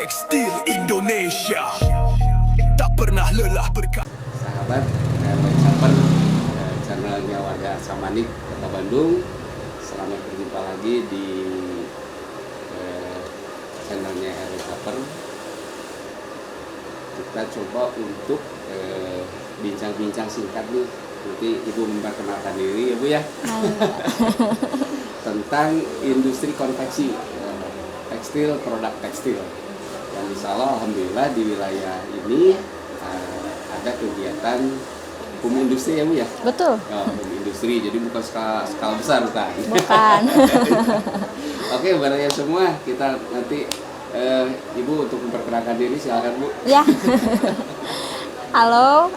Tekstil Indonesia tak pernah lelah berkarya. Sahabat Caper, channelnya warga Samanik Kota Bandung. Selamat berjumpa lagi di channelnya RW Caper. Kita coba untuk bincang-bincang singkat nih. Nanti Ibu memperkenalkan diri ya Bu ya. Tentang industri konveksi tekstil, produk tekstil. Dan insya Allah alhamdulillah di wilayah ini ada kegiatan home industri ya Bu ya? Betul. Oh, home industri, jadi bukan skala besar bukan? Bukan. Oke, barangnya semua kita nanti Ibu untuk memperkenalkan diri silakan Bu. Ya. Halo,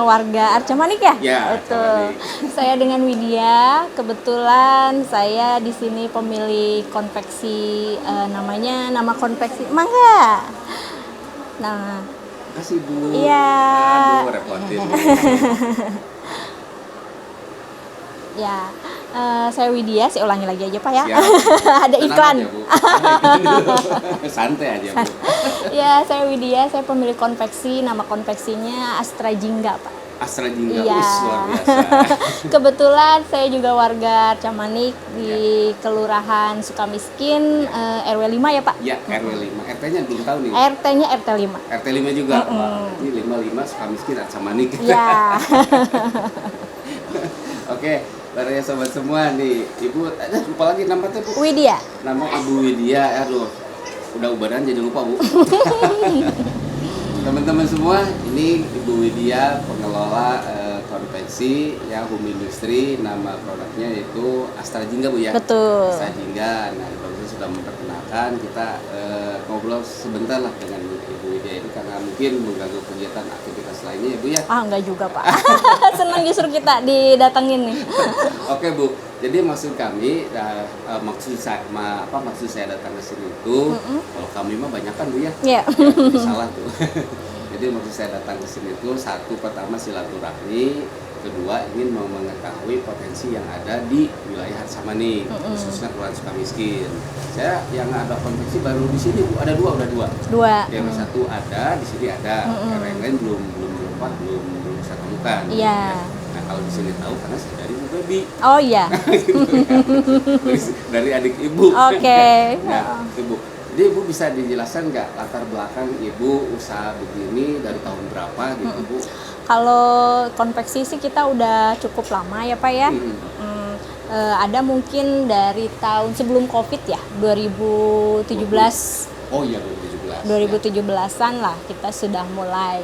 warga Arca Manik ya? Ya, betul. Arca. Saya dengan Widya. Kebetulan saya di sini pemilik konveksi, nama konveksi Mangga. Nah, Makasih Bu. iya. Aduh, repotin. Ya, saya Widya. Saya ulangi lagi aja Pak ya. Siap. Ada iklan. Tenang aja, Bu. Ada iklan dulu. Santai aja Bu. Ya, saya Widya. Saya pemilik konveksi. Nama konveksinya Astra Jingga Pak. Astra Jingga, Iya. luar biasa. Kebetulan saya juga warga Camanik di Kelurahan Sukamiskin, RW 5 ya Pak? Ya, RW 5. RT-nya belum tahu nih. RT-nya RT 5. RT 5 juga. Wah, ini 55 Sukamiskin Samanik. Ya. Oke, para sobat semua nih, Ibu, lupa lagi namanya Bu. Widya. Nama Ibu Widya, aduh, udah ubaran jadi lupa Bu. Teman-teman semua, ini Ibu Widya, pengelola konveksi ya home industry, nama produknya yaitu Astra Jingga Bu ya. Betul. Astra Jingga. Nah, Bapak sudah memperkenalkan, kita ngobrol sebentar lah dengan Ibu Widya ini karena mungkin mengganggu kegiatan aktivitas lainnya ya Bu ya. Ah, enggak juga Pak. Senang justru kita didatengin nih. Oke Bu, jadi maksud kami, maksud saya datang ke sini itu, kalau kami mah banyak kan Bu ya, Iya. jadi salah tuh. Jadi maksud saya datang ke sini itu satu, pertama silaturahmi, kedua ingin mau mengetahui potensi yang ada di wilayah Samanik, khususnya Kelurahan Sukamiskin. Saya yang ada konveksi baru di sini Bu, ada dua, udah dua. Yang satu ada, di sini ada, yang lain belum saya temukan. Iya. Nah kalau di sini tahu karena saya dari Bu Baby. Oh iya. Gitu kan. Dari adik Ibu. Oke. Nah, Ibu. Jadi Ibu bisa dijelaskan nggak latar belakang Ibu usaha begini dari tahun berapa gitu Bu? Kalau konveksi sih kita udah cukup lama ya Pak ya. Ada mungkin dari tahun sebelum Covid ya, 2017. Oh iya 2017. 2017-an lah kita sudah mulai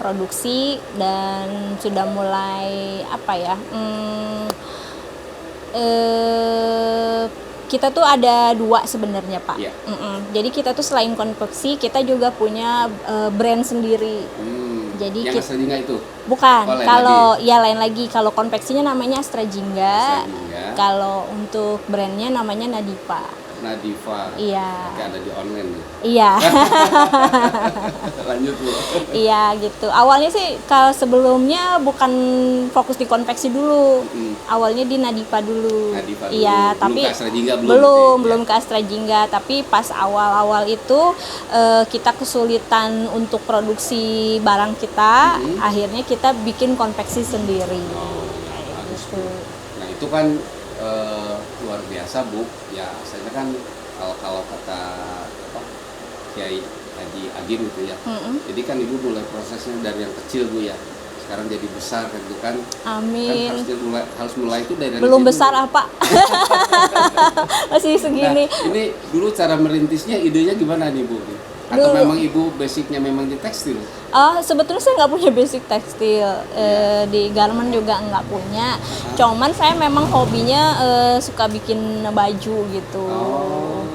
produksi dan sudah mulai apa ya? Kita tuh ada dua sebenarnya Pak. Yeah. Jadi kita tuh selain konveksi kita juga punya brand sendiri. Jadi yang Astra Jingga itu? Bukan. Oh, kalau ya lain lagi. Kalau konveksinya namanya Astra Jingga. Kalau untuk brandnya namanya Nadifa. Iya. Oke, ada di online nih. Iya. Lanjut Bu. Iya gitu. Awalnya sih kalau sebelumnya bukan fokus di konveksi dulu. Awalnya di Nadifa dulu. Iya, tapi ke Astra Jingga belum ke Astra Jingga. Tapi pas awal-awal itu kita kesulitan untuk produksi barang kita. Akhirnya kita bikin konveksi sendiri. Gitu. Nah itu kan luar biasa Bu. Ya saya kan kalau kata Kiai Haji Agim gitu ya. Jadi kan Ibu mulai prosesnya dari yang kecil Bu ya. Sekarang jadi besar gitu kan. Amin. Kan harus mulai itu dari belum besar dulu. apa? Masih segini. Nah, ini dulu cara merintisnya idenya gimana nih Bu? Atau memang Ibu basicnya memang di tekstil? Sebetulnya saya nggak punya basic tekstil, di garment juga nggak punya. Cuman saya memang hobinya suka bikin baju gitu,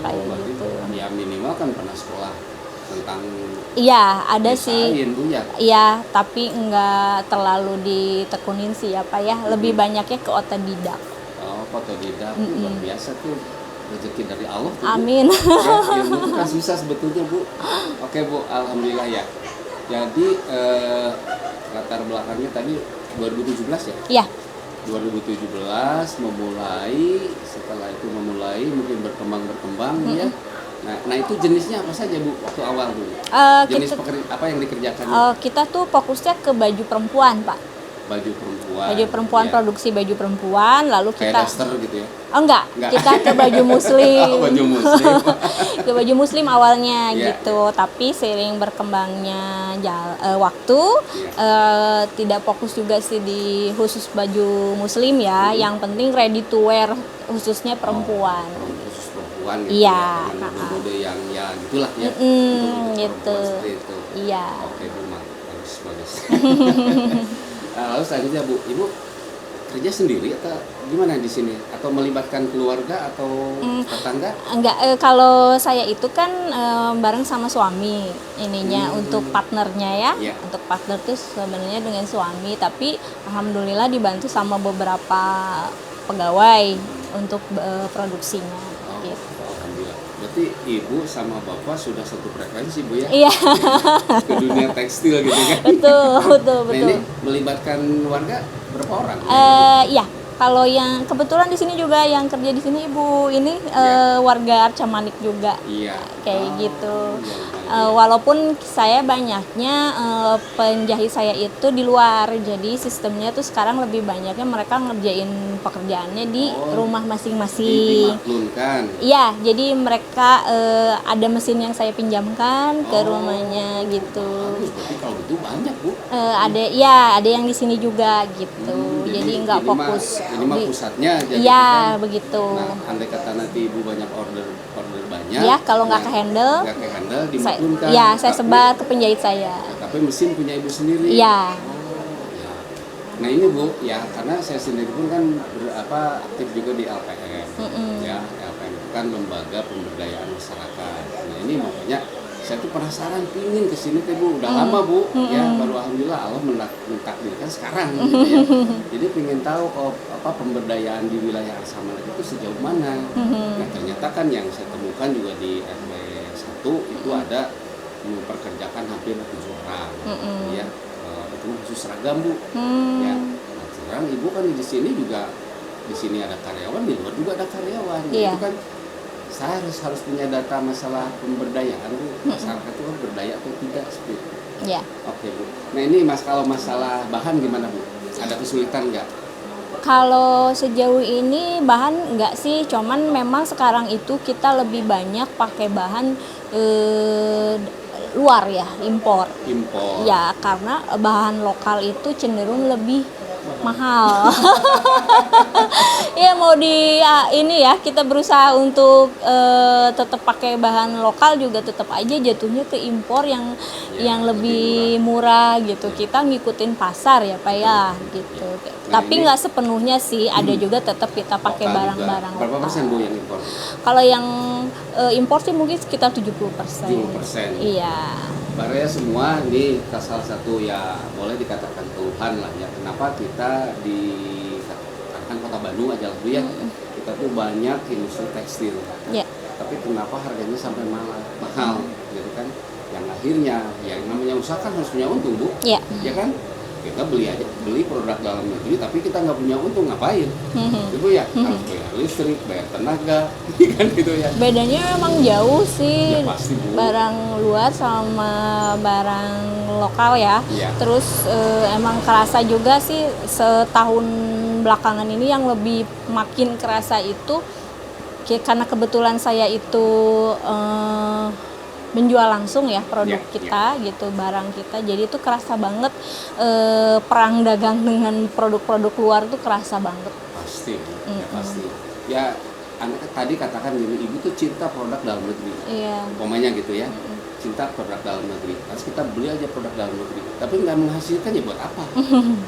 kayak gitu. Ya minimal kan pernah sekolah tentang. Iya ada sih. Bu, ya? Iya, tapi nggak terlalu ditekunin sih ya Pak ya. Lebih banyaknya ke otodidak. Oh, otodidak luar biasa tuh. Rezeki dari Allah tuh, Amin. Ya, ilmu itu kan susah sebetulnya Bu. Oke Bu, alhamdulillah ya. Jadi latar belakangnya tadi 2017 ya? Iya. 2017 memulai, setelah itu memulai mungkin berkembang ya. Nah itu jenisnya apa saja Bu waktu awal dulu? Jenis apa yang dikerjakan? Kita tuh fokusnya ke baju perempuan, Pak. Baju perempuan. Baju perempuan, ya. produksi baju perempuan, lalu Kayak kita daster gitu ya? enggak, kita ke baju muslim. Baju muslim. Ke baju muslim awalnya Ya, gitu, tapi seiring berkembangnya waktu, tidak fokus juga sih di khusus baju muslim ya. Yang penting ready to wear khususnya perempuan. Khusus perempuan gitu Iya, ya, dengan mode yang ya gitulah ya. Gitu. Seperti itu. Iya. Oke Bu, bagus. Lalu selanjutnya Bu, Ibu kerja sendiri atau gimana di sini? Atau melibatkan keluarga atau tetangga? Enggak, kalau saya itu kan bareng sama suami ininya untuk partnernya ya. Iya. Untuk partner tuh sebenarnya dengan suami, tapi alhamdulillah dibantu sama beberapa pegawai untuk produksinya. Gitu. Alhamdulillah. Berarti Ibu sama Bapak sudah satu frekuensi Bu ya? Iya. Ke dunia tekstil gitu kan? betul. Nah ini melibatkan warga berapa orang? Iya. Kalau yang kebetulan di sini juga yang kerja di sini ibu ini warga Arca Manik juga. Iya. Kayak gitu. Iya. Walaupun saya banyaknya penjahit saya itu di luar, jadi sistemnya tuh sekarang lebih banyaknya mereka ngerjain pekerjaannya di rumah masing-masing. Dimaklumkan. Iya, jadi mereka ada mesin yang saya pinjamkan ke rumahnya gitu. Bagus, berarti kalau gitu banyak Bu. Ada yang di sini juga gitu. Jadi nggak fokus. Ini mah pusatnya. Jadi Iya, kan, begitu. Nah, andai kata nanti Ibu banyak order banyak. Ya, kalau nggak ke-handle, dimaklumkan. saya sebar ke penjahit saya. Tapi mesin punya Ibu sendiri. Iya. Ya. Nah ini Bu, ya karena saya sendiri pun kan aktif juga di LPM. Ya, LPM itu kan lembaga pemberdayaan masyarakat. Nah ini makanya saya tuh penasaran pingin kesini teh Bu, udah lama Bu, ya baru alhamdulillah Allah mentakdirkan sekarang gitu ya. Jadi pingin tahu pemberdayaan di wilayah Arca Manik itu sejauh mana. Nah ternyata kan yang saya temukan juga di RW 1 itu ada memperkerjakan hampir 7 orang, ya itu khusus seragam Bu. Ya, nah, sekarang Ibu kan di sini juga di sini ada karyawan, di luar juga ada karyawan. Iya. Itu kan saya harus punya data masalah pemberdayaan Bu, masyarakat itu kan berdaya atau tidak seperti itu. Iya. Oke Bu. Nah ini kalau masalah bahan gimana Bu? Ada kesulitan nggak? Kalau sejauh ini bahan enggak sih, cuman memang sekarang itu kita lebih banyak pakai bahan luar ya, impor. Ya, karena bahan lokal itu cenderung lebih mahal. Ya mau ini ya kita berusaha untuk tetap pakai bahan lokal juga tetap aja jatuhnya ke impor yang lebih murah gitu. Kita ngikutin pasar ya Pak ya gitu. Tapi nggak sepenuhnya sih, ada juga tetap kita pakai barang-barang lokal. Berapa persen Bu yang impor? Kalau yang impor sih mungkin sekitar 70%. 70%. Iya. Barangnya semua ini salah satu ya boleh dikatakan keluhan lah ya. Kenapa kita di Kota Bandung aja Bu ya, kita tuh banyak industri tekstil. Yeah. Tapi kenapa harganya sampai mahal gitu kan? Yang akhirnya yang namanya usaha kan harus punya untung Bu. Yeah. Ya kan? Kita beli produk dalam negeri tapi kita nggak punya untung, ngapain? Itu ya harus bayar listrik, bayar tenaga, kan gitu ya. Bedanya memang jauh sih, ya, pasti, Bu. Barang luar sama barang lokal ya. Terus emang kerasa juga sih setahun belakangan ini yang lebih makin kerasa itu karena kebetulan saya itu menjual langsung ya produk kita gitu, barang kita, jadi itu kerasa banget perang dagang dengan produk-produk luar tuh kerasa banget. Pasti, ya pasti. Ya tadi katakan gini, Ibu tuh cinta produk dalam negeri. Iya. Umpamanya gitu ya, cinta produk dalam negeri. Harus kita beli aja produk dalam negeri, tapi nggak menghasilkan ya buat apa?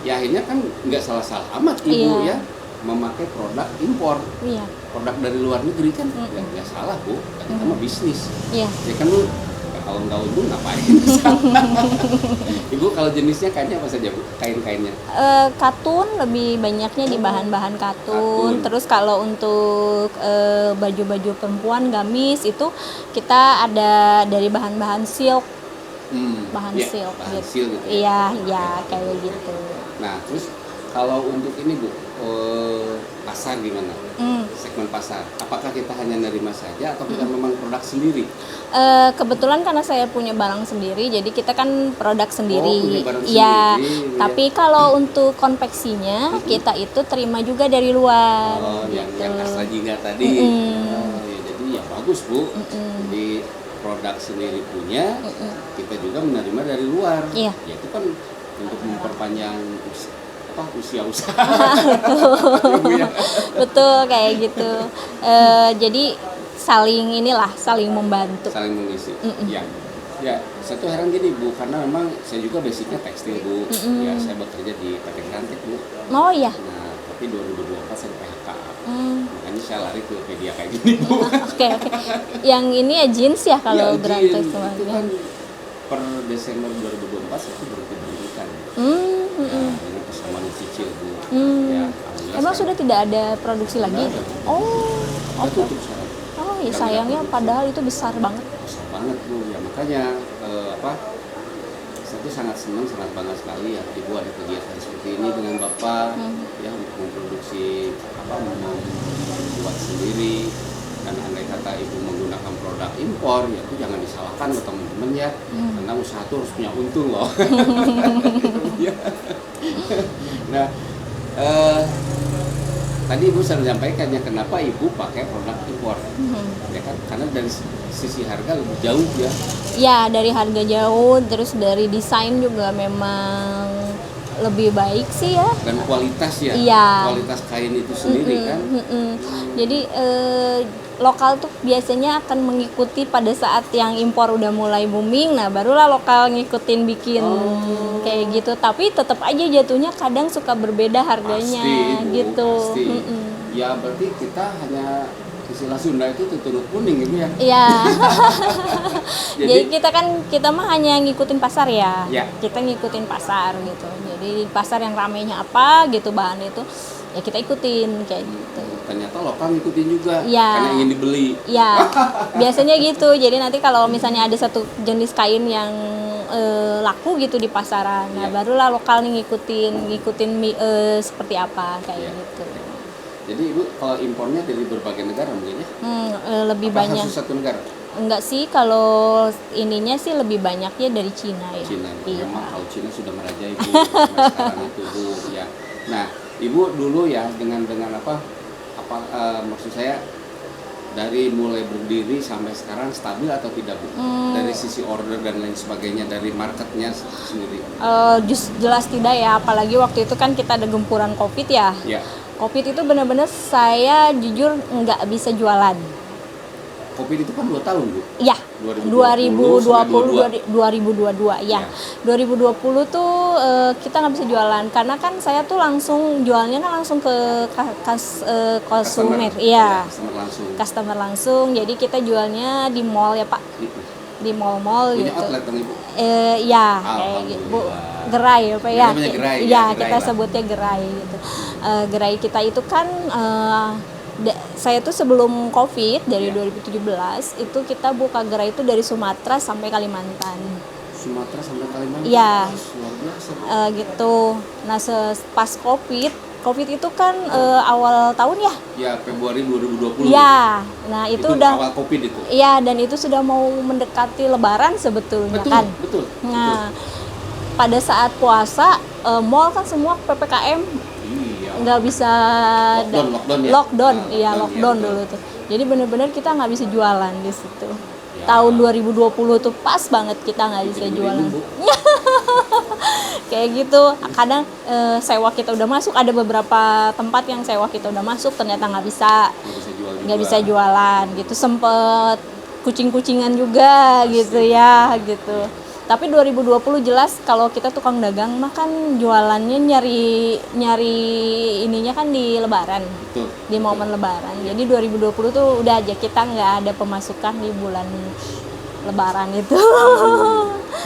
Ya akhirnya kan nggak salah-salah amat Ibu ya memakai produk impor. Iya. Produk dari luar negeri kan nggak salah Bu, kita mah bisnis. Iya. Ya kan lu gaun-gaun Bu ngapain? Ibu kalau jenisnya kainnya apa saja Bu? Kain-kainnya? Katun lebih banyaknya di bahan-bahan katun. Terus kalau untuk baju-baju perempuan gamis itu kita ada dari bahan-bahan silk. Bahan silk gitu. Silk gitu. Iya, kayak gitu. Nah, terus Kalau untuk ini Bu, pasar gimana? Segmen pasar. Apakah kita hanya nerima saja atau kita memang produk sendiri? Kebetulan karena saya punya barang sendiri, jadi kita kan produk sendiri. punya barang Ya, sendiri, tapi kalau untuk konveksinya kita itu terima juga dari luar. Oh, yang gitu. Astrajinga tadi. Oh, ya, jadi ya bagus Bu. Jadi produk sendiri punya, kita juga menerima dari luar. Iya. Ya itu kan untuk memperpanjang usia usaha. Betul kayak gitu. Jadi saling membantu. Saling mengisi. Ya, saya tuh heran gini Bu, karena memang saya juga basicnya tekstil Bu. Ya, saya bekerja di PT Grantek Bu. Oh iya. Nah, tapi 2024 saya di PHK. Makanya saya lari ke media kayak gini Bu. Oke. Yang ini ya jeans ya kalau Ya, Grantek itu semuanya. kan per Desember 2024 saya tuh berhenti-berhentikan. Dengan persamaan cicil Bu. Ya, alhamdulillah Emang sekarang sudah tidak ada produksi lagi? Nggak ada. Oh, udah oke. tutup sekarang. Oh ya Udah sayangnya nggak padahal itu besar banget. besar banget Bu. Ya makanya saya tuh sangat senang, sangat bangga sekali ya Ibu ada kegiatan seperti ini dengan Bapak ya untuk memproduksi membuat sendiri. Dan andai kata Ibu menggunakan produk impor ya itu jangan disalahkan ke teman-teman ya, karena usaha tuh harus punya untung loh. Nah, tadi Ibu sudah menyampaikan ya kenapa Ibu pakai produk impor, ya kan? Karena dari sisi harga lebih jauh ya. Ya dari harga jauh, terus dari desain juga memang lebih baik sih ya. Dan kualitas ya, Iya. kualitas kain itu sendiri kan. Jadi lokal tuh biasanya akan mengikuti pada saat yang impor udah mulai booming, nah barulah lokal ngikutin bikin kayak gitu. Tapi tetap aja jatuhnya kadang suka berbeda harganya Pasti, Ibu, gitu. pasti. Ya berarti kita hanya istilah Sunda itu tuturut kuning gitu ya. Iya. Jadi- Jadi kita mah hanya ngikutin pasar ya. Ya. Kita ngikutin pasar gitu. Jadi pasar yang ramainya apa gitu bahan itu ya kita ikutin kayak gitu. Ternyata lokal ngikutin juga Iya. karena ingin dibeli. Ya, biasanya gitu. Jadi nanti kalau misalnya ada satu jenis kain yang laku gitu di pasaran, nah Iya. barulah lokal nih ngikutin seperti apa kayak Iya. gitu. Jadi Ibu kalau impornya dari berbagai negara mungkin ya? Lebih Apa banyak. harus satu negara? Enggak sih, kalau ininya sih lebih banyaknya dari Cina ya. Cina. Iya. Memang kalau Cina sudah merajai Bu sampai sekarang itu Bu ya. Nah, Ibu dulu ya dengan maksud saya dari mulai berdiri sampai sekarang stabil atau tidak Bu? Dari sisi order dan lain sebagainya, dari marketnya sendiri. Jelas tidak ya, apalagi waktu itu kan kita ada gempuran COVID ya. Ya, COVID itu benar-benar saya jujur nggak bisa jualan. COVID itu kan 2 tahun Bu. Ya, 2020 2022 ya. 2020 tuh kita nggak bisa jualan karena kan saya tuh langsung jualnya kan langsung ke konsumer, iya. Customer langsung. Jadi kita jualnya di mall ya Pak, di mall-mall Punya gitu. outlet dong Ibu? Ya kayak gitu Bu, Alhamdulillah. gerai apa ya? Namanya gerai, Iya, ya, gerai kita lah. sebutnya gerai gitu. Gerai kita itu kan saya tuh sebelum COVID dari Ya. 2017 itu kita buka gerai itu dari Sumatera sampai Kalimantan. Sumatera sampai Kalimantan. Iya. Luar biasa. Gitu. Nah, pas COVID itu kan awal tahun ya. Ya, Februari 2020. Iya. Nah, itu udah awal Covid itu. iya, dan itu sudah mau mendekati Lebaran sebetulnya Betul, kan. betul. Nah, pada saat puasa mall kan semua PPKM Iya. nggak bisa Lockdown ya? lockdown, Nah, iya lockdown, lockdown iya, dulu tuh. Jadi bener-bener kita nggak bisa jualan di situ. Ya. Tahun 2020 tuh pas banget kita nggak bisa Bikin jualan. merinding, Bu. Kayak gitu. Kadang sewa kita udah masuk, ada beberapa tempat yang sewa kita udah masuk ternyata nggak bisa Nggak bisa jual juga. jualan gitu. Sempet kucing-kucingan juga gitu ya gitu. Tapi 2020 jelas kalau kita tukang dagang mah kan jualannya nyari ininya kan di Lebaran, Betul. di momen Lebaran. Jadi 2020 tuh udah aja kita nggak ada pemasukan di bulan Lebaran itu.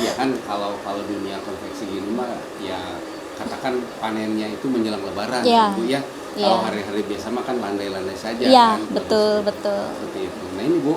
Iya kan kalau dunia konveksi gini mah ya katakan panennya itu menjelang Lebaran Iya. Bu ya. Iya. Kalau hari-hari biasa mah kan landai-landai saja Iya, kan. betul betul. Seperti itu. Nah ini Bu,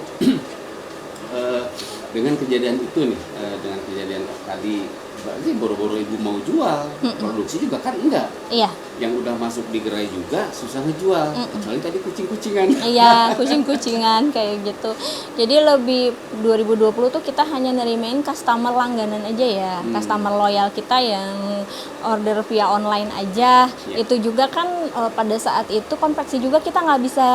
dengan kejadian itu nih, dengan kejadian tadi berarti boro-boro ibu mau jual, produksi juga kan enggak. Iya. Yang udah masuk di gerai juga susah ngejual, kecuali tadi kucing-kucingan. Iya, kucing-kucingan kayak gitu. Jadi lebih 2020 tuh kita hanya nerimain customer langganan aja ya, customer loyal kita yang order via online aja. Iya. Itu juga kan pada saat itu konveksi juga kita nggak bisa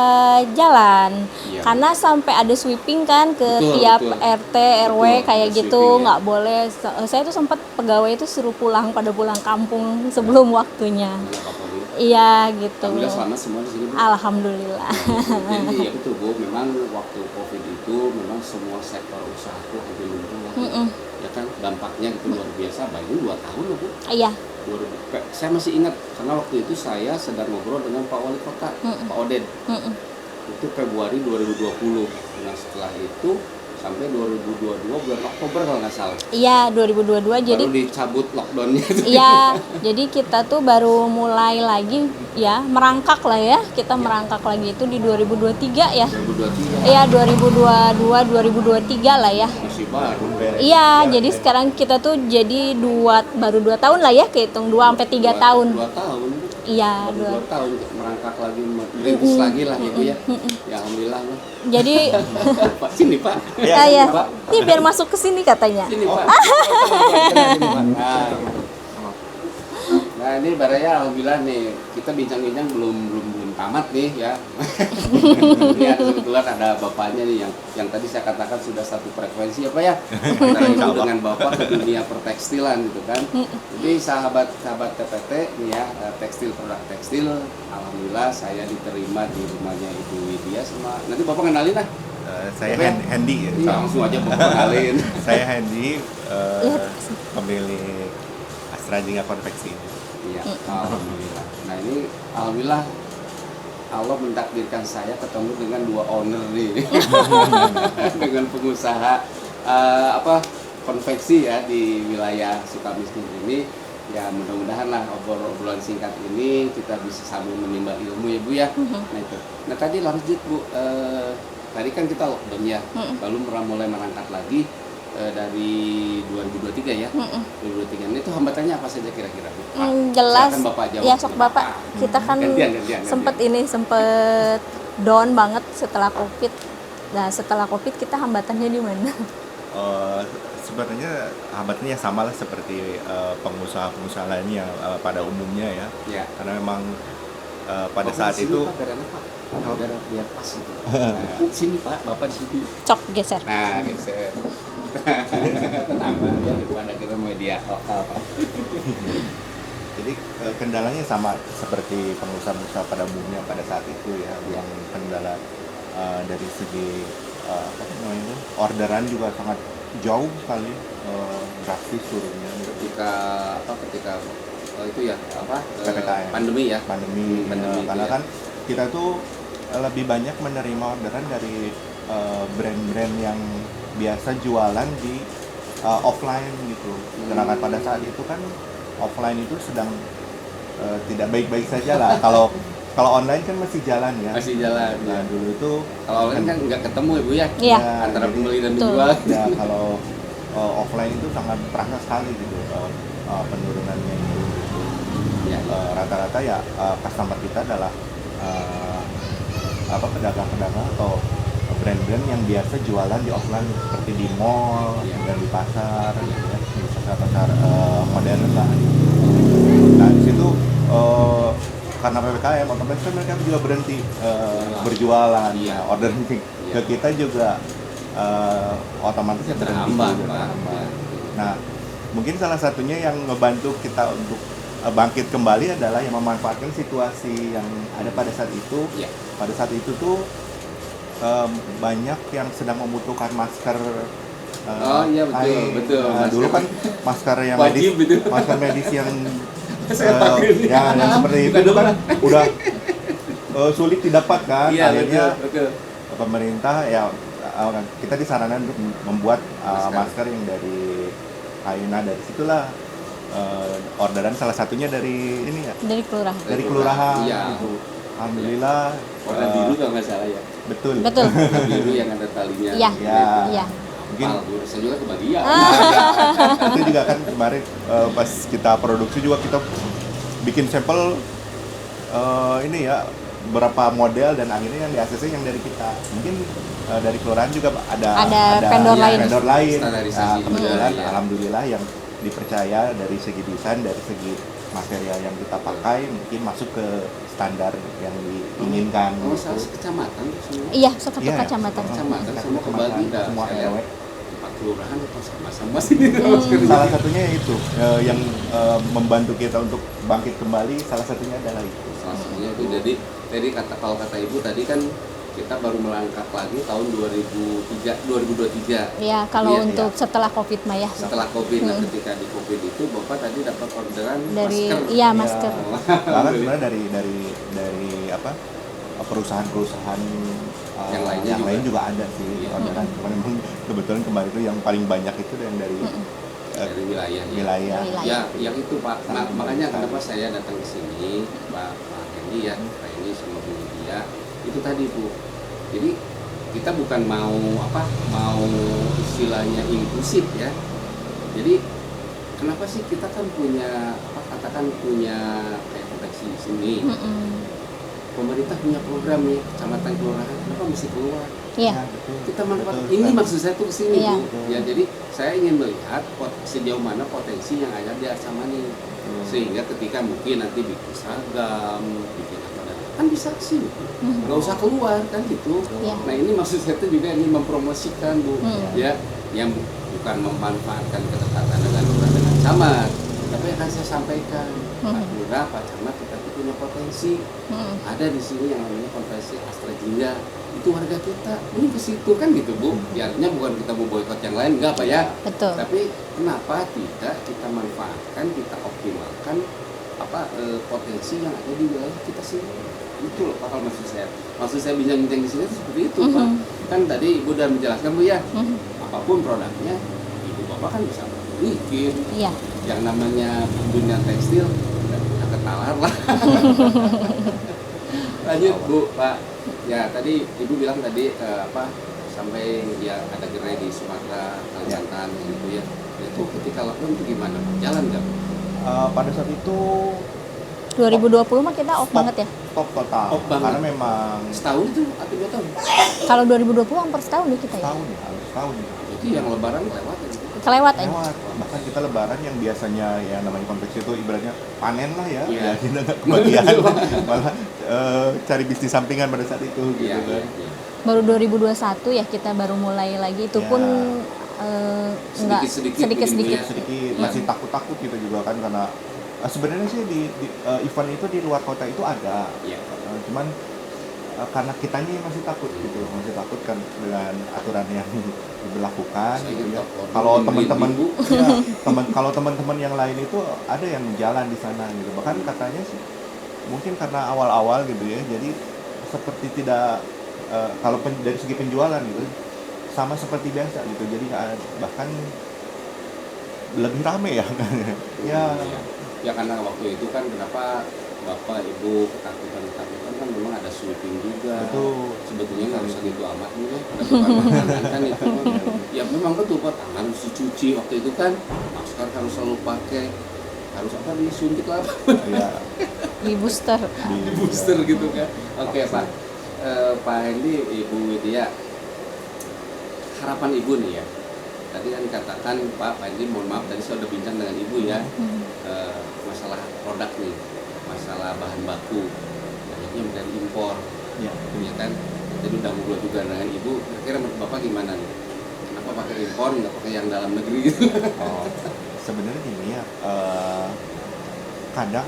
jalan, Iya. karena sampai ada sweeping kan ke Betul, tiap betul. RT RW Betul, kayak ada gitu, sweeping, ya. nggak boleh. Saya tuh sempat pegawai itu suruh pada pulang kampung sebelum waktunya. Nggak apa-apa, Bu. Iya gitu. Alhamdulillah selamat semua di sini, Bu. Alhamdulillah. Jadi ya betul, Bu, memang waktu Covid itu memang semua sektor usaha tuh hampir lumpuh. Ya kan dampaknya itu luar biasa, baru 2 tahun loh, Bu. Iya. Saya masih ingat karena waktu itu saya sedang ngobrol dengan Pak Wali Kota, Pak Oden. Itu Februari 2020. Nah setelah itu sampai 2022 bulan Oktober kalau nggak salah. Iya, 2022 jadi Baru dicabut lockdownnya. iya, jadi kita tuh baru mulai lagi ya, merangkak lah ya. Kita merangkak lagi itu di 2023 ya. 2023 Iya, 2022 2023 lah ya. masih baru. Iya, jadi sekarang kita tuh jadi baru 2 tahun lah ya, kehitung 2 sampai 3 tahun. 2 tahun. Iya, Baru 2 tahun merangkak lagi, merintis lagi lah Ibu ya. Ya alhamdulillah lah. Jadi Pak sini Pak. ya, Pak. ini biar masuk ke sini katanya. Sini Pak. Nah, gitu. Nah ini Baraya alhamdulillah nih kita bincang-bincang belum tamat nih ya. Ini kebetulan ada bapaknya nih yang tadi saya katakan sudah satu frekuensi apa ya antara ibu dengan bapak ke dunia pertekstilan gitu kan. Jadi sahabat TPT nih ya, produk tekstil, alhamdulillah saya diterima di rumahnya Ibu Widya sama nanti bapak kenalin lah. Saya Oke. Handy. Iya, langsung aja bapak kenalin. Saya Handy, pemilik Astra Jingga Konveksi. Iya, alhamdulillah. Nah ini alhamdulillah Allah mentakdirkan saya ketemu dengan 2 owner nih, dengan pengusaha konveksi ya di wilayah Sukamiskin ini. Ya mudah-mudahan lah obrolan singkat ini kita bisa sambil menimba ilmu ya Bu ya. Nah itu. Nah tadi lanjut Bu, tadi kan kita lockdown ya, lalu mulai merangkak lagi. Dari 2023 ya, 2023 ini tuh hambatannya apa saja kira-kira? Jelas. Silakan Bapak jawab. Ya sok Bapak. Kita kan Gantian. sempet down banget setelah Covid. Nah setelah Covid kita hambatannya di mana? Sebenarnya hambatannya sama lah seperti pengusaha-pengusaha lainnya pada umumnya ya. Ya. Karena memang pada Bapak saat di sini, itu Pak, biar pas itu. Nah, sini Pak, Bapak di sini. Cok geser. Nah, geser. Tenang Pak, ya daripada kita media lokal Pak. jadi kendalanya sama seperti pengusaha-pengusaha pada umumnya pada saat itu ya, yang kendala dari segi apa namanya itu, orderan juga sangat jauh sekali, drastis turunnya. Ketika itu ya PPKM. pandemi ya. Pandemi karena ya. kan kita tuh lebih banyak menerima orderan dari brand-brand yang biasa jualan di offline gitu. Sedangkan pada saat itu kan offline itu sedang tidak baik-baik saja lah. Kalau online kan masih jalan ya. Masih jalan. Nah, Ya. dulu itu Kalau online kan nggak ketemu ya Bu ya. Iya. Antara jadi, pembeli dan Betul. penjual. ya kalau offline itu sangat terasa sekali gitu penurunannya itu. Ya. Rata-rata ya customer kita adalah pedagang-pedagang atau brand-brand yang biasa jualan di offline seperti di mall dan di pasar, gitu ya, di pasar-pasar modern lah. Nah di situ karena PPKM otomatis kan mereka juga berhenti berjualan. Iya. Nah, ordering ke kita juga otomatis ya berhenti. Terhambat, juga, Pak. terhambat. Nah mungkin salah satunya yang ngebantu kita untuk bangkit kembali adalah yang memanfaatkan situasi yang ada pada saat itu. Iya. Pada saat itu tuh banyak yang sedang membutuhkan masker. Oh iya betul. Nah, dulu kan masker yang Wajib medis, itu. masker medis yang Saya pakai ini. yang seperti itu Bukan kan udah sulit didapat kan. Iya Akhirnya betul. pemerintah ya kita disarankan untuk membuat Masker. masker yang dari kain. Nah dari situlah orderan salah satunya dari ini ya, Dari kelurahan. dari kelurahan Iya. gitu. Alhamdulillah Warna biru kalau nggak salah ya. betul. Betul. Warna biru yang ada talinya. Iya. Ya. Iya. Mungkin Saya juga kebagian. itu juga kan kemarin pas kita produksi juga kita bikin sampel ini ya berapa model dan akhirnya yang di ACC yang dari kita. Mungkin dari kelurahan juga Ada vendor lain. vendor lain. Standarisasi Nah, kebetulan juga, ya. alhamdulillah yang dipercaya dari segi desain, dari segi material yang kita pakai mungkin masuk ke standar yang diinginkan. Oh, gitu. salah kecamatan tuh semua. Iya, satu Iya, kecamatan. Kecamatan Satu semua kebagi kecamatan, dah. semua Saya RW. lihat 4 kelurahan atau sama-sama sini. Salah satunya itu yang membantu kita untuk bangkit kembali. Salah satunya adalah itu. Salah satunya itu jadi kalau kata ibu tadi kan kita baru melangkah lagi tahun 2023. Iya, kalau Iya, untuk setelah Covid mah ya. Setelah Covid, nah ketika di Covid itu Bapak tadi dapat orderan Dari masker. iya masker. Bahkan sebenarnya dari apa perusahaan-perusahaan Yang lainnya yang juga. lain juga ada sih Iya. orderan. Cuman memang kebetulan kemarin itu yang paling banyak itu dari Dari wilayah. wilayah. Ya, yang itu Pak. Nah, Sangat makanya besar. kenapa saya datang ke sini, Pak Hendy ya, Pak Hendy sama Bu Lydia, itu tadi Bu. Jadi kita bukan mau istilahnya inklusif ya. Jadi kenapa sih kita kan punya katakan punya kayak proteksi di sini. Pemerintah punya program nih, kecamatan kelurahan, kenapa mesti keluar? Iya. betul. Kita manfaat Betul, ini kan. maksud saya tuh kesini Iya. Bu. Ya jadi saya ingin melihat sejauh mana potensi yang ada di Arsamani sehingga ketika mungkin nanti bikin seragam bikin apa kan bisa ke sini nggak usah keluar kan gitu. Iya. Nah ini maksud saya tuh juga ingin mempromosikan Bu ya yang bukan memanfaatkan kedekatan dengan camat tapi akan saya sampaikan Pak Lurah, Pak Camat kita tuh punya potensi ada di sini yang namanya konvensi Astra Jingga itu warga kita ini ke situ kan gitu Bu ya, artinya bukan kita mau boikot yang lain enggak Pak ya Betul. tapi kenapa tidak kita manfaatkan kita optimalkan potensi yang ada di wilayah kita sendiri itu loh Pak kalau maksud saya bincang-bincang di sini itu seperti itu Pak kan tadi Ibu udah menjelaskan Bu ya apapun produknya Ibu Bapak kan bisa bikin Iya. yang namanya dunia tekstil nggak bisa ketalar lah. Lanjut Bu, Pak. Ya tadi Ibu bilang tadi sampai ya ada gerai di Sumatera, Kalimantan gitu ya. Itu ketika lockdown itu gimana? Jalan nggak? Pada saat itu 2020 mah kita off banget ya. top total Off banget. karena memang Setahun itu atau 2 tahun? Kalau 2020 hampir setahun deh kita ya. tahun ya harus tahun ya. Jadi yang Lebaran lewat ya. Kelewat aja. lewat bahkan kita lebaran yang biasanya yang namanya konveksi itu ibaratnya panen lah ya Iya. ya kita nggak kebagian malah cari bisnis sampingan pada saat itu gitu Iya, kan iya. Baru 2021 ya kita baru mulai lagi itu Ya. pun enggak Sedikit-sedikit sedikit-sedikit. bikin sedikit Iya. masih takut-takut gitu juga kan karena sebenarnya sih di event itu di luar kota itu ada Iya. cuman karena kitanya masih takut gitu masih takut kan dengan aturan yang diberlakukan Saya gitu ingin ya. tahu, Kalau ingin teman-teman minggu. ya, kalau teman-teman yang lain itu ada yang jalan di sana gitu bahkan katanya sih mungkin karena awal-awal gitu ya jadi seperti tidak kalau dari segi penjualan gitu sama seperti biasa gitu jadi bahkan lebih rame ya ya Ya karena waktu itu kan kenapa Bapak Ibu ketakutan kan memang ada sweeping juga. Betul. Sebetulnya nggak usah gitu amat nih ya. Ada bukan makanan kan itu. Ya memang betul Pak tangan harus dicuci waktu itu kan masker harus selalu pakai harus disuntik lah ya Di booster. di booster gitu kan. Oke Pak Pak Hendy Ibu Widya harapan Ibu nih ya. Tadi kan dikatakan Pak Hendy mohon maaf tadi saya udah bincang dengan Ibu ya. Masalah produk nih, masalah bahan baku, banyaknya dari impor, ya ya kan? Jadi udah ngobrol juga dengan Ibu, kira-kira menurut Bapak gimana nih? Kenapa pakai impor, nggak pakai yang dalam negeri gitu? Oh, sebenarnya gini ya, kadang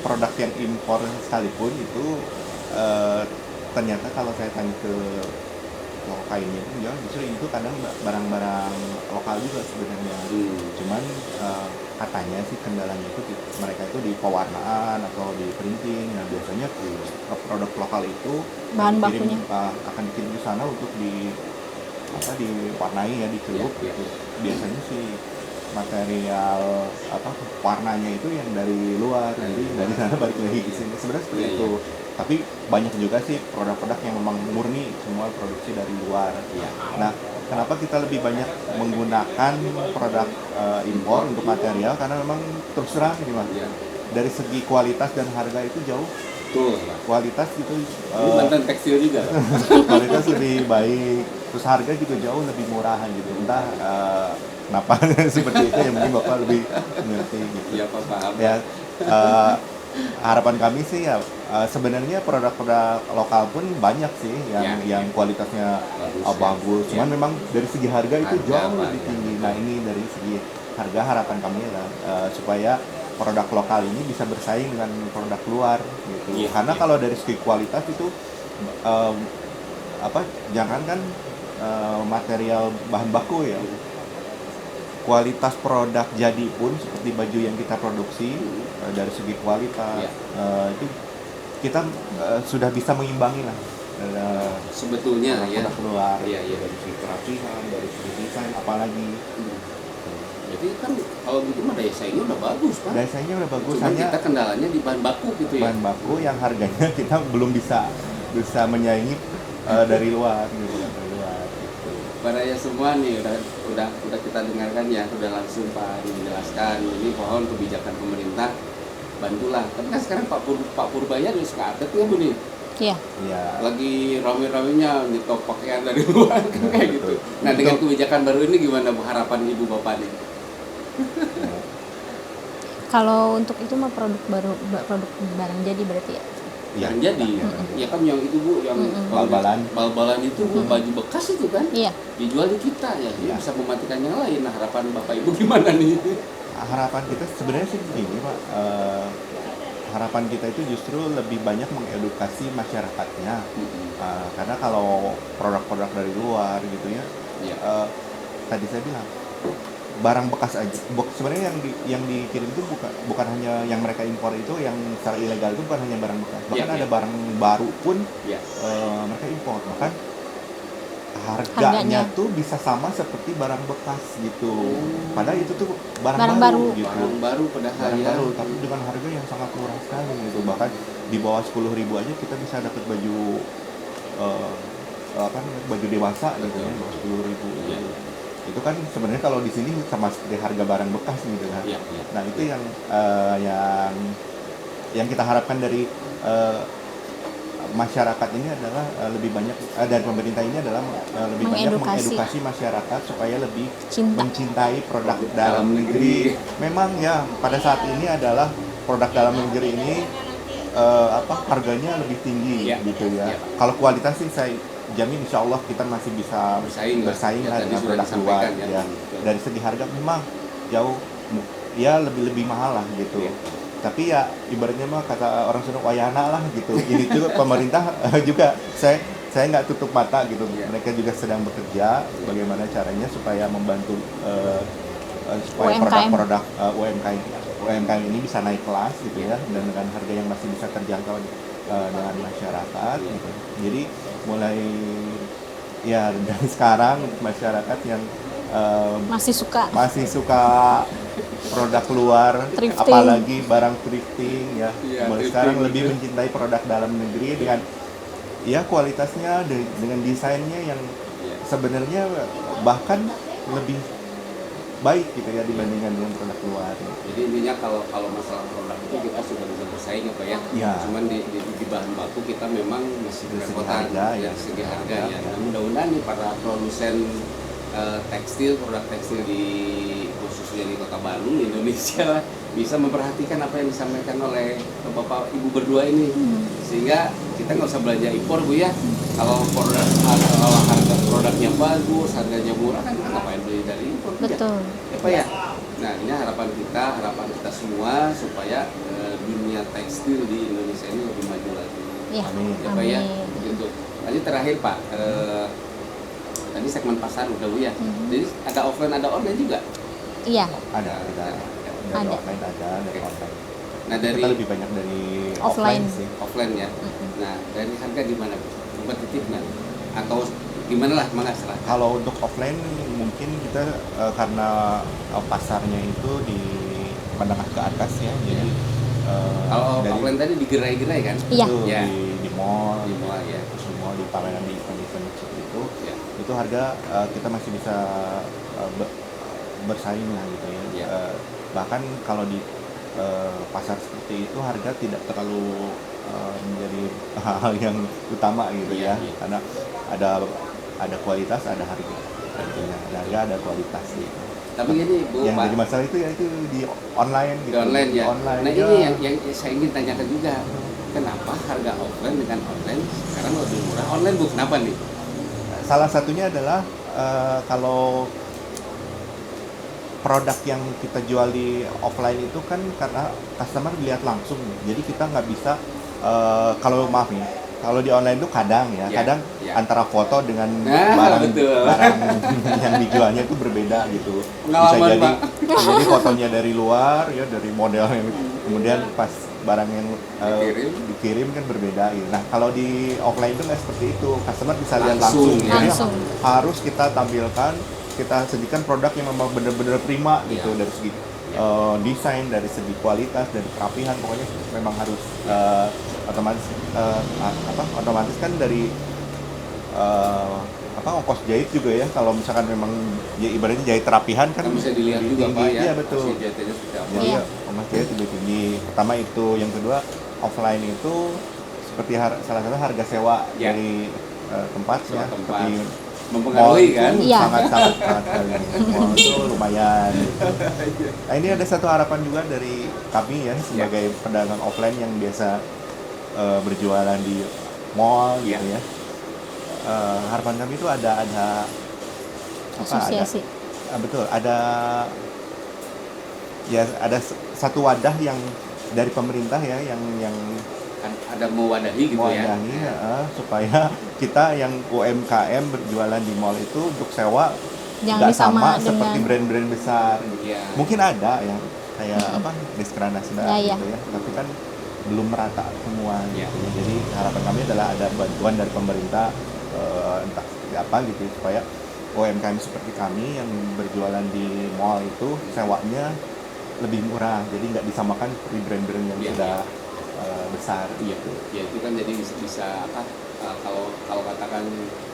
produk yang impor sekalipun itu ternyata kalau saya tanya ke kainnya itu ya justru itu kadang barang-barang lokal juga sebenarnya. Cuman katanya sih kendalanya itu mereka itu di pewarnaan atau di printing. Nah biasanya produk lokal itu Bahan dikirim, bakunya. akan dikirim ke sana untuk diwarnai ya dicelup Iya, gitu. Biasanya sih material warnanya itu yang dari luar, jadi dari sana balik lagi ke sini. Sebenarnya seperti Iya, itu. Tapi banyak juga sih produk-produk yang memang murni semua produksi dari luar. Iya. Nah, kenapa kita lebih banyak menggunakan produk impor untuk material, karena memang terus terang ini Mas, Iya. dari segi kualitas dan harga itu jauh. Betul, Pak. Kualitas itu Ini mantan tekstil juga. kualitas lebih baik, terus harga juga jauh lebih murahan gitu. Entah kenapa seperti itu, yang mungkin Bapak lebih mengerti gitu. Iya, Pak, paham. Ya, eh, harapan kami sih ya sebenarnya produk-produk lokal pun banyak sih yang Ya. kualitasnya Bagus, bagus. ya. Cuman memang dari segi harga itu Harga, jauh Pak, lebih ya. tinggi. Nah ini dari segi harga harapan kami adalah supaya produk lokal ini bisa bersaing dengan produk luar gitu. Iya, Karena iya. kalau dari segi kualitas itu apa jangankan material bahan baku ya, kualitas produk jadi pun seperti baju yang kita produksi dari segi kualitas Iya. itu kita sudah bisa mengimbangi lah Sebetulnya ya. produk luar. Iya, iya. Dari segi kerapihan, dari segi desain, apalagi Jadi kan kalau gitu mah daya saingnya udah bagus, Pak. desainnya udah bagus, Cuma hanya kita kendalanya di bahan baku gitu ya. bahan baku yang harganya kita belum bisa menyaingi dari luar gitu, dari luar gitu. Pada ya semua nih udah kita dengarkan ya, udah langsung Pak menjelaskan ini pohon kebijakan pemerintah, bantulah. Tapi kan sekarang Pak Purbaya juga suka update ya Bu nih. Iya. Iya. Lagi rame-ramenya nyetok pakaian dari luar kan kayak gitu. Nah dengan kebijakan baru ini gimana Bu harapan Ibu Bapak nih? Kalau untuk itu mah produk baru, produk barang jadi berarti ya. Iya. Yang jadi, ya kan yang itu Bu, yang Bal-balan. bal-balan itu Bu, baju bekas itu kan Iya. dijual di kita ya, ini Iya. bisa mematikan yang lain. Nah harapan Bapak Ibu gimana nih? Harapan kita sebenarnya sih begini Pak, harapan kita itu justru lebih banyak mengedukasi masyarakatnya. Karena kalau produk-produk dari luar gitu ya, Iya. tadi saya bilang barang bekas aja. Sebenarnya yang dikirim itu bukan hanya yang mereka impor itu, yang secara ilegal itu bukan hanya barang bekas, bahkan Iya, ada iya. barang baru pun Ya. mereka impor, bahkan Harganya. harganya tuh bisa sama seperti barang bekas gitu. Padahal itu tuh barang, Barang baru baru. gitu. Barang baru padahal Barang ya. baru, tapi dengan harga yang sangat murah sekali gitu. Bahkan di bawah 10.000 aja kita bisa dapat baju baju dewasa gitu ya, bawah 10.000. Iya. Itu kan sebenarnya kalau di sini sama seperti harga barang bekas gitu kan. Iya, iya. Nah itu yang kita harapkan dari masyarakat ini adalah lebih banyak dan pemerintah ini adalah lebih banyak Mengedukasi. mengedukasi masyarakat supaya lebih Cinta. mencintai produk Dalam dalam negeri. negeri. Memang ya pada saat ini adalah produk dalam negeri ini harganya lebih tinggi Iya. gitu ya. Iya. Kalau kualitas sih saya jamin insya Allah kita masih bisa Bersaing lah. Ya, lah tadi dengan sudah produk luar disampaikan ya. ya. Dari segi harga memang jauh ya lebih mahal lah gitu. Iya. Tapi ya ibaratnya mah kata orang Sunda wayana lah gitu. Ini juga pemerintah juga saya nggak tutup mata gitu. Iya. Mereka juga sedang bekerja bagaimana caranya supaya membantu supaya UMKM. produk-produk UMKM ini bisa naik kelas gitu ya, dan dengan harga yang masih bisa terjangkau dengan masyarakat gitu. Jadi mulai ya dari sekarang untuk masyarakat yang Masih suka produk luar, Thrifting. apalagi barang thrifting ya. Iya, Mulai thrifting sekarang gitu. lebih mencintai produk dalam negeri dengan ya kualitasnya dengan desainnya yang Iya. sebenarnya bahkan lebih baik gitu ya dibandingkan dengan produk luar. Jadi intinya kalau masalah produk itu kita sudah bisa bersaing apa ya. Iya. Cuman di bahan baku kita memang masih Dari segi kerepotan harga, ya. dari segi harga Ya, ya. ya. Nah, mudah-mudahan nih para produsen tekstil, produk tekstil di khususnya di Kota Bandung, Indonesia bisa memperhatikan apa yang disampaikan oleh Bapak Ibu berdua ini. Sehingga kita nggak usah belanja impor Bu ya. Kalau harga produknya bagus, harganya murah kan ngapain beli dari impor Bu, ya? betul. Ya Pak ya. Nah ini harapan kita semua supaya dunia tekstil di Indonesia ini lebih maju lagi. Ya, Amin. Ya Pak ya. amin. Gitu. Lanjut terakhir Pak. Tadi segmen pasar udah Bu ya. Jadi ada offline ada online juga. Iya. Ada dari Ada. offline ada, dari Oke. online. Nah dari Kita lebih banyak dari Offline. sih. offline ya. Nah dari harga gimana Bu? Kompetitifnya atau gimana lah serah. Kalau untuk offline mungkin kita karena pasarnya itu di menengah ke atas ya, jadi Kalau dari offline tadi digerai-gerai kan? Iya. itu Ya. di mall, Di mall ya. semua di pameran di event-event seperti itu Ya. itu harga kita masih bisa bersaing lah gitu ya. Iya. Bahkan kalau di pasar seperti itu harga tidak terlalu menjadi hal yang utama gitu Iya, ya, iya. karena ada kualitas, ada harga, artinya ada harga, ada kualitas gitu. Tapi gini Bu, Yang Pak, jadi masalah itu ya itu di online di gitu. online Di ya. online, Nah ya. ini yang saya ingin tanyakan juga, kenapa harga offline dengan online sekarang lebih murah online Bu? Kenapa nih? Salah satunya adalah kalau produk yang kita jual di offline itu kan karena customer lihat langsung, jadi kita nggak bisa kalau maaf nih, kalau di online itu kadang ya, Ya, kadang ya. antara foto dengan Nah, betul. barang yang dijualnya itu berbeda gitu. Pengalaman, Bisa Pak. jadi fotonya dari luar ya, dari model yang kemudian pas barang yang dikirim kan berbeda gitu. Nah kalau di offline itu nggak seperti itu, customer bisa lihat Langsung, langsung, ya. jadi Langsung. harus kita tampilkan, kita sajikan produk yang memang benar-benar prima gitu, Iya. dari segi desain, dari segi kualitas, dari kerapihan, pokoknya memang harus otomatis kan dari ongkos jahit juga ya, kalau misalkan memang ya ibaratnya jahit terapihan kan Kan bisa dilihat juga Pak ya. Iya betul. hasil jahitnya seperti apa. Jadi Iya. ongkos jahit lebih tinggi. Pertama itu, yang kedua offline itu seperti salah satu harga sewa Ya. dari tempatnya, Sewa tempat. seperti Mempengaruhi mall kan? itu Iya. sangat sekali. Mall itu lumayan gitu. Nah ini ada satu harapan juga dari kami ya sebagai pedagang offline yang biasa berjualan di mall gitu Iya. ya. Harapan kami itu ada Asosiasi. betul, ada satu wadah yang dari pemerintah ya, yang Kan ada mewadahi gitu ya. mewadahi, supaya kita yang UMKM berjualan di mall itu untuk sewa Jangan nggak sama sama seperti dengan brand-brand besar gitu. Iya. Mungkin ada yang kayak Diskrana Ya, gitu ya, tapi kan belum merata semua Ya. gitu. Jadi harapan kami adalah ada bantuan dari pemerintah, entah seperti apa gitu, supaya UMKM seperti kami yang berjualan di mall itu sewanya lebih murah, jadi nggak disamakan seperti brand-brand yang Iya, sudah besar Iya, gitu. ya itu kan jadi bisa apa? Kalau katakan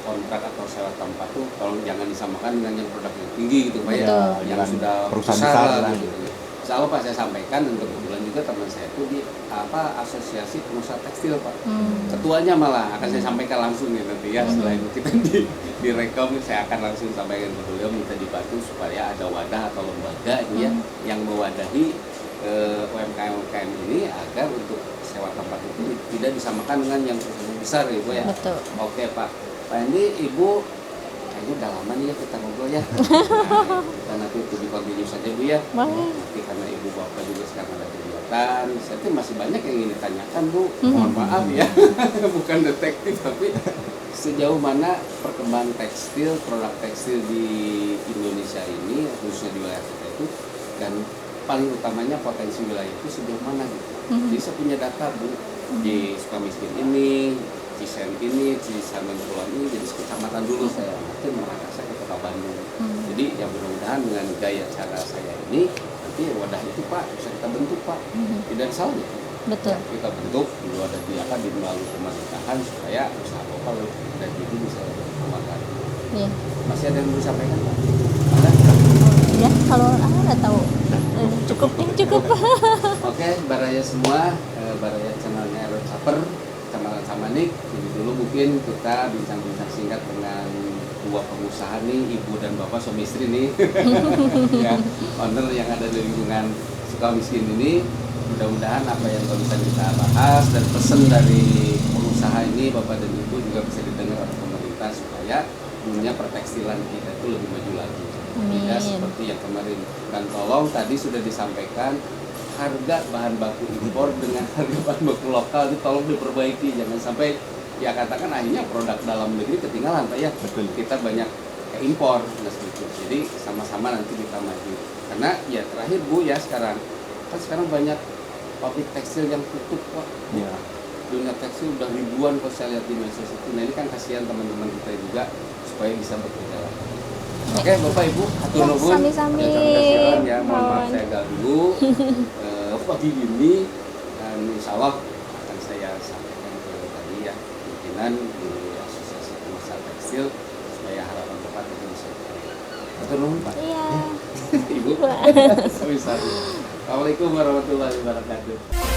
kontrak atau sewa tempat tuh, kalau jangan disamakan dengan yang produk yang tinggi gitu Pak ya, Betul. yang Dengan sudah perusahaan besar besar lah lah gitu. Insya Allah Pak saya sampaikan, dan kebetulan juga teman saya itu di asosiasi pengusaha tekstil Pak. Ketuanya malah akan saya sampaikan langsung ya nanti ya, selain kita di rekom, saya akan langsung sampaikan ke beliau, minta dibantu supaya ada wadah atau lembaga ya yang mewadahi UMKM ini agar untuk sewa tempat itu tidak disamakan dengan yang perusahaan besar ya Bu ya. Betul. Oke Pak Andi, Ibu, kayaknya udah lama nih ya kita ngobrol ya. Nah, kita nanti itu di continue saja Bu ya. Boleh. Nanti karena Ibu Bapak juga sekarang ada kegiatan, saya tuh masih banyak yang ingin ditanyakan Bu. Mohon maaf ya, bukan detektif tapi sejauh mana perkembangan tekstil, produk tekstil di Indonesia ini, khususnya di wilayah kita itu, dan paling utamanya potensi wilayah itu sejauh mana gitu. Jadi saya punya data Bu, di Sukamiskin ini, Cisen ini, Cisamen Kulon ini, jadi sekecamatan dulu saya nanti Makassar ke Kota Bandung. Jadi ya mudah-mudahan dengan gaya cara saya ini, nanti wadah itu Pak bisa kita bentuk Pak, tidak ada salahnya. Betul. Kita bentuk dulu ada di melalui pemerintahan supaya usaha lokal dan itu bisa lebih berkembang. Iya. Masih ada yang mau disampaikan Pak? Ada? Ya, kalau ada tahu. Cukup. Oke, baraya semua, baraya channelnya Erot Saper, Kecamatan Samanik. Jadi dulu mungkin kita bincang-bincang singkat dengan dua pengusaha nih, Ibu dan Bapak suami istri nih, ya, owner yang ada di lingkungan Sukamiskin ini. Mudah-mudahan apa yang bisa kita bahas dan pesan dari pengusaha ini, Bapak dan Ibu, juga bisa didengar oleh pemerintah supaya dunia pertekstilan kita itu lebih maju lagi. Tidak seperti yang kemarin. Dan tolong tadi sudah disampaikan, harga bahan baku impor dengan harga bahan baku lokal itu tolong diperbaiki, jangan sampai ya katakan akhirnya produk dalam negeri ketinggalan Pak ya. Betul. Kita banyak impor nah seperti itu. Jadi sama-sama nanti kita maju. Karena ya terakhir Bu ya, sekarang banyak pabrik tekstil yang tutup Pak. Ya. Dunia tekstil udah ribuan kalau saya lihat di medsos itu. Nah ini kan kasihan teman-teman kita juga supaya bisa bekerja lagi. Oke Bapak Ibu, hatur Ya, nuhun. sami-sami. Ada kasihan ya, mohon maaf Mohon. saya ganggu pagi ini, dan insya Allah akan saya sampaikan ke tadi ya pimpinan di Asosiasi Pengusaha Tekstil supaya harapan Bapak itu bisa. Atur nuhun Pak. Iya. Ibu. Assalamualaikum warahmatullahi wabarakatuh.